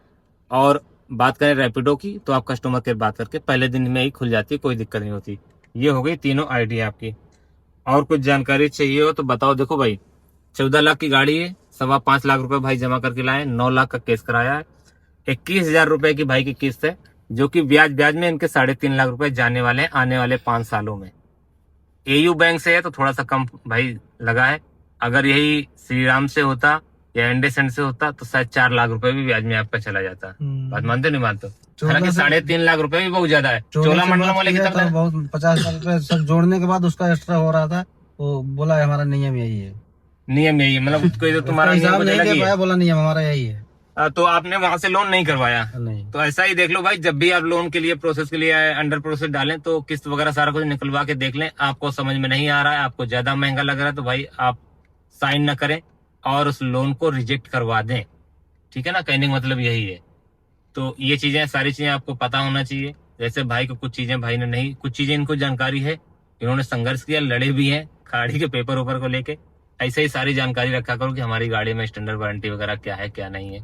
और बात करें रैपिडो की तो आप कस्टमर केयर बात करके पहले दिन में ही खुल जाती है, कोई दिक्कत नहीं होती। ये हो गई तीनों आईडी आपकी। और कुछ जानकारी चाहिए हो तो बताओ। देखो भाई, 14 लाख की गाड़ी है, 5.25 लाख रुपए भाई जमा करके लाए, 9 लाख का केस कराया है, 21,000 रुपए की भाई की किस्त है, जो कि ब्याज में इनके 3.5 लाख रुपए जाने वाले हैं आने वाले 5 सालों में। एयू बैंक से है तो थोड़ा सा कम भाई लगा है। अगर यही श्री राम से होता या इंडसेंड से होता तो शायद 4 लाख रुपए भी ब्याज में आपका चला जाता। बात मानते नहीं मानते? हालांकि 3.5 लाख रुपए भी बहुत ज्यादा है। चोलामंडलम वाले कितना था? बहुत 50,000 रुपए सब जोड़ने के बाद उसका एक्स्ट्रा हो रहा था। वो बोला हमारा नियम यही है। नियम यही है, मतलब कोई तो तुम्हारा नियम नहीं अलग दे ही पाया, है। बोला नियम हमारा यही है। तो आपने वहां से लोन नहीं करवाया? नहीं। तो ऐसा ही देख लो भाई, जब भी आप लोन के लिए प्रोसेस के लिए अंडर प्रोसेस डालें तो किस्त वगैरह सारा कुछ निकलवा के देख लें। आपको समझ में नहीं आ रहा है, आपको ज्यादा महंगा लग रहा है, तो भाई आप साइन न करें और उस लोन को रिजेक्ट करवा दें। ठीक है ना, कहने का मतलब यही है। तो ये चीजें, सारी चीजें आपको पता होना चाहिए। जैसे भाई को कुछ चीजें भाई ने नहीं, कुछ चीजें इनको जानकारी है, इन्होंने संघर्ष किया, लड़े भी हैं गाड़ी के पेपर ऊपर को लेके। ऐसे ही सारी जानकारी रखा करो कि हमारी गाड़ी में स्टैंडर्ड वारंटी वगैरह क्या है क्या नहीं है,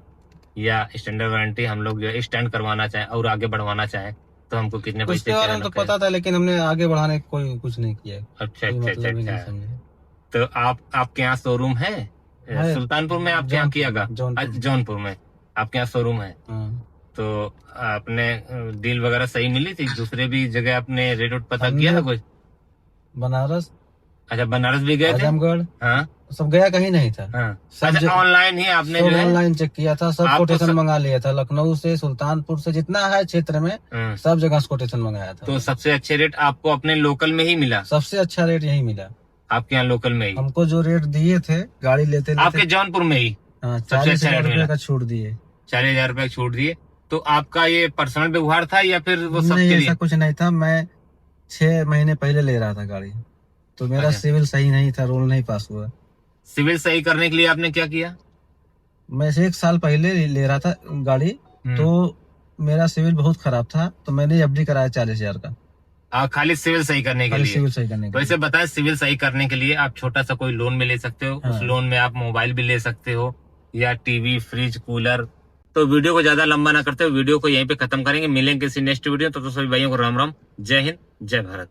या स्टैंडर्ड वारंटी हम लोग जो है स्टैंड करवाना चाहें और आगे बढ़वाना चाहें तो हमको कितने पैसे उसके बारे में तो पता था, लेकिन हमने आगे बढ़ाने का कोई कुछ नहीं किया। अच्छा कोई अच्छा मतलब ही नहीं अच्छा। समझे। तो आपके यहाँ शोरूम है? सुल्तानपुर में आपके यहाँ किया? जौनपुर में आपके यहाँ शोरूम है? हाँ। तो आपने डील वगैरह सही मिली थी? दूसरे भी जगह आपने रेट उट पता किया था कुछ? बनारस, अच्छा बनारस भी गए थे? आजमगढ़, हाँ सब गया, कहीं नहीं था। हाँ। सब अच्छा ऑनलाइन ही आपने जो है ऑनलाइन चेक किया था, सब आपको कोटेशन मंगा लिया था। लखनऊ से, सुल्तानपुर से, जितना है क्षेत्र में हाँ। सब जगह से कोटेशन मंगाया था। तो सबसे अच्छे रेट आपको अपने लोकल में ही मिला? सबसे अच्छा रेट यही मिला आपके यहाँ लोकल में ही? हमको जो रेट दिए थे गाड़ी लेते आपके जौनपुर में ही? 40,000 रुपए का छूट दिए। 40,000 रुपए छूट दिए। तो आपका ये पर्सनल व्यवहार था या फिर वो सबके नहीं, लिए? ऐसा कुछ नहीं था। मैं 6 महीने पहले ले रहा था गाड़ी, तो मेरा अच्छा। सिविल सही नहीं था, रोल नहीं पास हुआ। सिविल सही करने के लिए आपने क्या किया? मैं से 1 साल पहले ले रहा था गाड़ी, तो मेरा सिविल बहुत खराब था, तो मैंने एफडी कराया 40,000 का। खाली सिविल सही करने के लिए? सिविल सही करने के वैसे बताएं, सिविल सही करने के लिए आप छोटा सा कोई लोन में ले सकते हो। हाँ। उस लोन में आप मोबाइल भी ले सकते हो या टीवी, फ्रिज, कूलर। तो वीडियो को ज्यादा लंबा ना करते हुए वीडियो को यहीं पे खत्म करेंगे। मिलेंगे किसी नेक्स्ट वीडियो। तो सभी भाइयों को राम राम, जय हिंद, जय भारत।